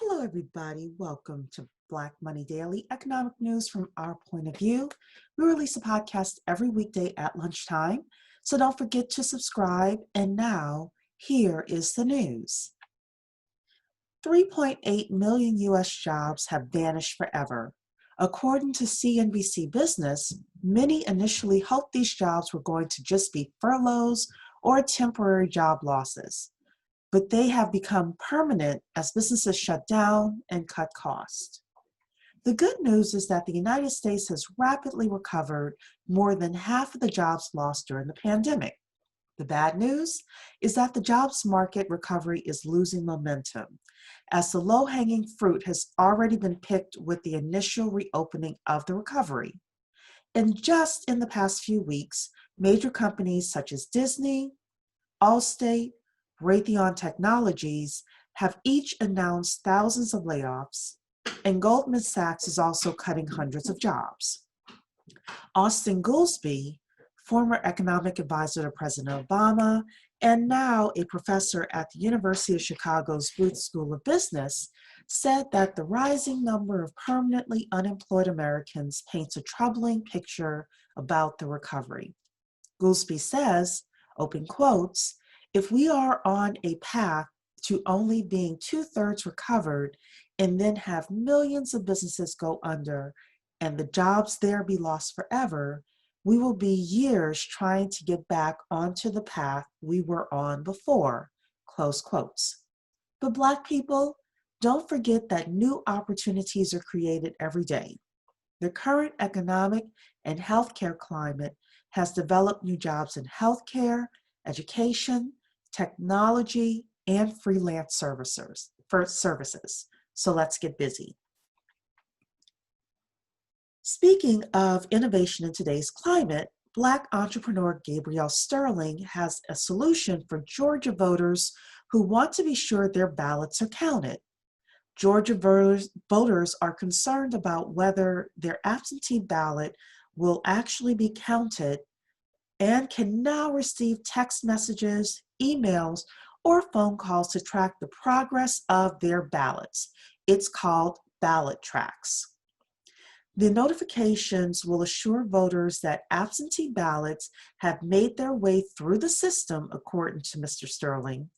Hello, everybody. Welcome to Black Money Daily, economic news from our point of view. We release a podcast every weekday at lunchtime, so don't forget to subscribe. And now, here is the news. 3.8 million U.S. jobs have vanished forever. According to CNBC Business, many initially hoped these jobs were going to just be furloughs or temporary job losses, but they have become permanent as businesses shut down and cut costs. The good news is that the United States has rapidly recovered more than half of the jobs lost during the pandemic. The bad news is that the jobs market recovery is losing momentum, as the low-hanging fruit has already been picked with the initial reopening of the recovery. And just in the past few weeks, major companies such as Disney, Allstate, Raytheon Technologies have each announced thousands of layoffs, and Goldman Sachs is also cutting hundreds of jobs. Austin Goolsbee, former economic advisor to President Obama and now a professor at the University of Chicago's Booth School of Business, said that the rising number of permanently unemployed Americans paints a troubling picture about the recovery. Goolsbee says, open quotes, "If we are on a path to only being 2/3 recovered and then have millions of businesses go under and the jobs there be lost forever, we will be years trying to get back onto the path we were on before," close quotes. But Black people, don't forget that new opportunities are created every day. The current economic and healthcare climate has developed new jobs in healthcare, education, technology, and freelance services. So let's get busy. Speaking of innovation in today's climate, Black entrepreneur Gabrielle Sterling has a solution for Georgia voters who want to be sure their ballots are counted. Georgia voters are concerned about whether their absentee ballot will actually be counted and can now receive text messages, emails, or phone calls to track the progress of their ballots. It's called BallotTrax. The notifications will assure voters that absentee ballots have made their way through the system, according to Mr. Sterling.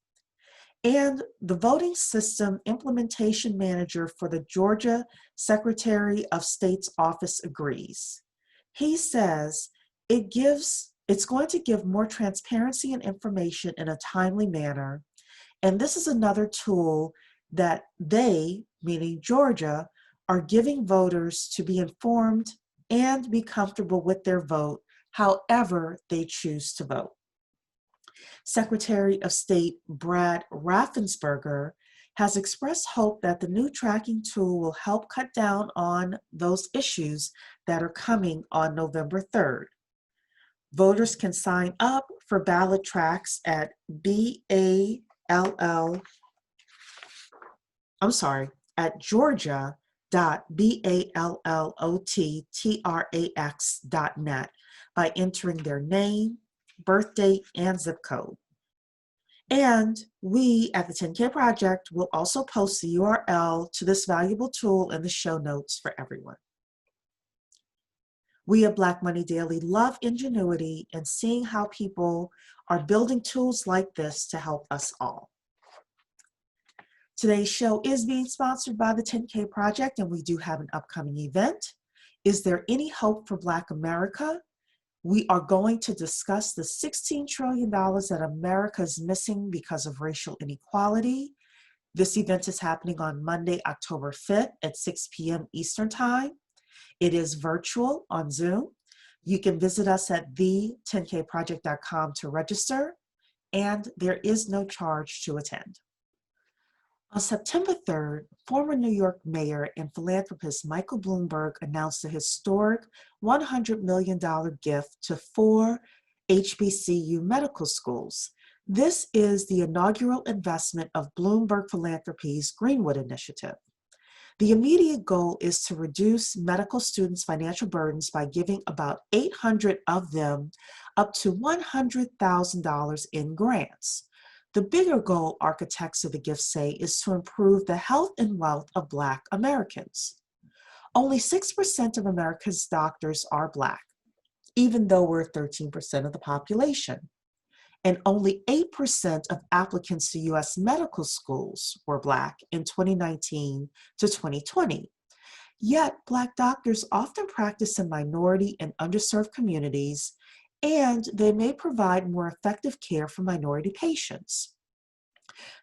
And the voting system implementation manager for the Georgia Secretary of State's office agrees. He says it's going to give more transparency and information in a timely manner. And this is another tool that they, meaning Georgia, are giving voters to be informed and be comfortable with their vote, however they choose to vote. Secretary of State Brad Raffensperger has expressed hope that the new tracking tool will help cut down on those issues that are coming on November 3rd. Voters can sign up for BallotTrax at georgia.ballottrax.net by entering their name, birth date, and zip code. And we at the 10K Project will also post the URL to this valuable tool in the show notes for everyone. We at Black Money Daily love ingenuity and seeing how people are building tools like this to help us all. Today's show is being sponsored by the 10K Project, and we do have an upcoming event. Is there any hope for Black America? We are going to discuss the $16 trillion that America is missing because of racial inequality. This event is happening on Monday, October 5th at 6 p.m. Eastern Time. It is virtual on Zoom. You can visit us at the10kproject.com to register, and there is no charge to attend. On September 3rd, former New York Mayor and philanthropist Michael Bloomberg announced a historic $100 million gift to 4 HBCU medical schools. This is the inaugural investment of Bloomberg Philanthropies Greenwood Initiative. The immediate goal is to reduce medical students' financial burdens by giving about 800 of them up to $100,000 in grants. The bigger goal architects of the gift say is to improve the health and wealth of Black Americans. Only 6% of America's doctors are Black, even though we're 13% of the population. And only 8% of applicants to U.S. medical schools were Black in 2019 to 2020. Yet, Black doctors often practice in minority and underserved communities, and they may provide more effective care for minority patients.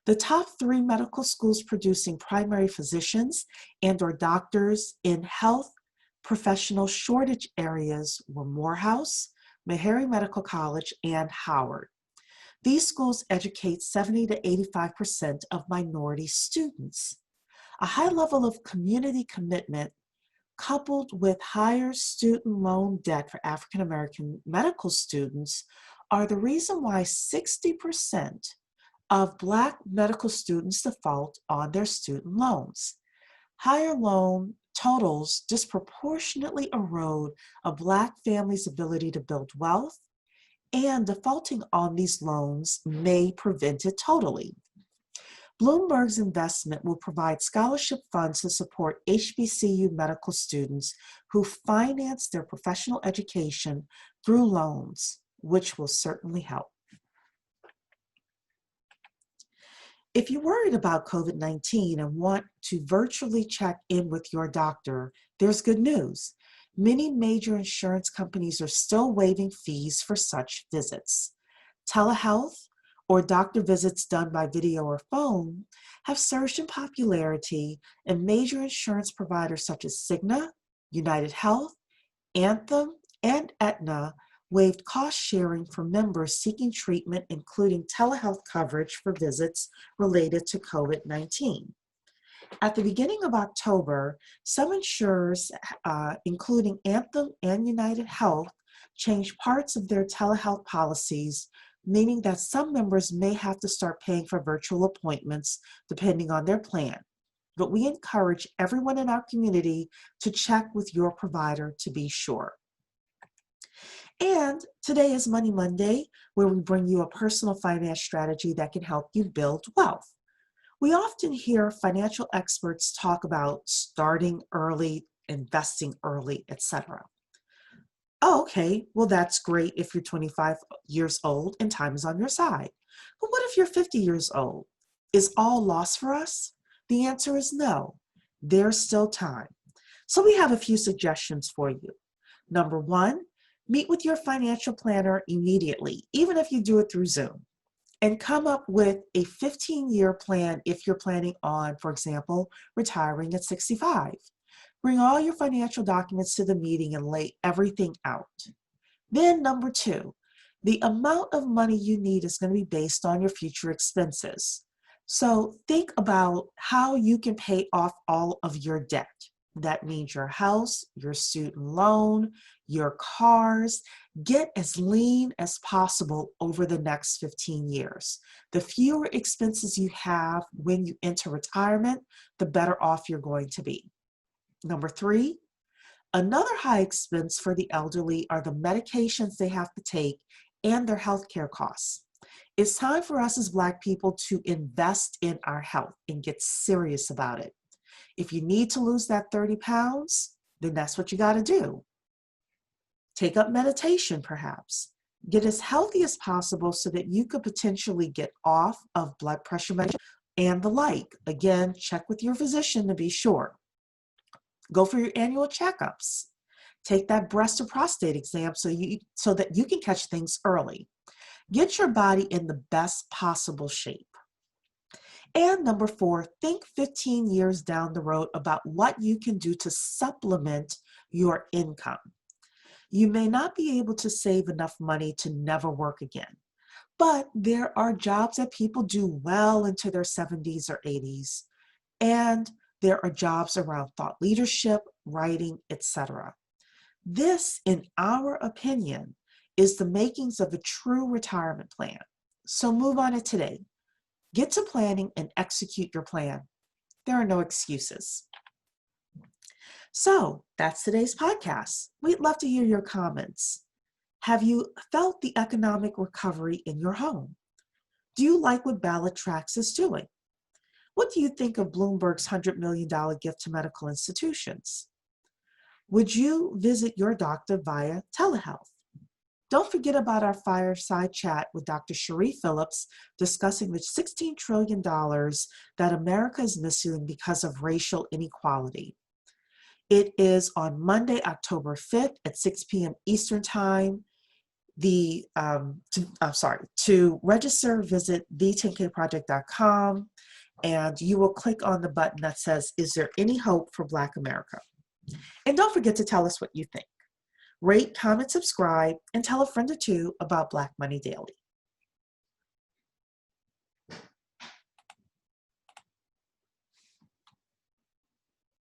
The top 3 medical schools producing primary physicians and/or doctors in health professional shortage areas were Morehouse, Meharry Medical College, and Howard. These schools educate 70 to 85% of minority students. A high level of community commitment coupled with higher student loan debt for African American medical students are the reason why 60% of Black medical students default on their student loans. Higher loan totals disproportionately erode a Black family's ability to build wealth, and defaulting on these loans may prevent it totally. Bloomberg's investment will provide scholarship funds to support HBCU medical students who finance their professional education through loans, which will certainly help. If you're worried about COVID-19 and want to virtually check in with your doctor, there's good news. Many major insurance companies are still waiving fees for such visits. Telehealth, or doctor visits done by video or phone, have surged in popularity, and major insurance providers such as Cigna, United Health, Anthem, and Aetna waived cost sharing for members seeking treatment, including telehealth coverage for visits related to COVID-19. At the beginning of October, some insurers, including Anthem and United Health, changed parts of their telehealth policies, meaning that some members may have to start paying for virtual appointments depending on their plan. But we encourage everyone in our community to check with your provider to be sure. And today is Money Monday, where we bring you a personal finance strategy that can help you build wealth. We often hear financial experts talk about starting early, investing early, etc. Oh, okay, well, that's great if you're 25 years old and time is on your side. But what if you're 50 years old? Is all lost for us? The answer is no. There's still time. So we have a few suggestions for you. Number 1, meet with your financial planner immediately, even if you do it through Zoom, and come up with a 15-year plan if you're planning on, for example, retiring at 65. Bring all your financial documents to the meeting and lay everything out. Then number 2, the amount of money you need is going to be based on your future expenses. So think about how you can pay off all of your debt. That means your house, your student loan, your cars. Get as lean as possible over the next 15 years. The fewer expenses you have when you enter retirement, the better off you're going to be. Number 3, another high expense for the elderly are the medications they have to take and their healthcare costs. It's time for us as Black people to invest in our health and get serious about it. If you need to lose that 30 pounds, then that's what you got to do. Take up meditation, perhaps. Get as healthy as possible so that you could potentially get off of blood pressure medication and the like. Again, check with your physician to be sure. Go for your annual checkups. Take that breast or prostate exam so that you can catch things early. Get your body in the best possible shape. And number 4, think 15 years down the road about what you can do to supplement your income. You may not be able to save enough money to never work again, but there are jobs that people do well into their 70s or 80s, and there are jobs around thought leadership, writing, etc. This, in our opinion, is the makings of a true retirement plan. So move on it today. Get to planning and execute your plan. There are no excuses. So that's today's podcast. We'd love to hear your comments. Have you felt the economic recovery in your home? Do you like what BallotTrax is doing? What do you think of Bloomberg's $100 million gift to medical institutions? Would you visit your doctor via telehealth? Don't forget about our fireside chat with Dr. Cherie Phillips discussing the $16 trillion that America is missing because of racial inequality. It is on Monday, October 5th at 6 p.m. Eastern Time. To register, visit the10kproject.com and you will click on the button that says, "Is there any hope for Black America?" And don't forget to tell us what you think. Rate, comment, subscribe, and tell a friend or two about Black Money Daily.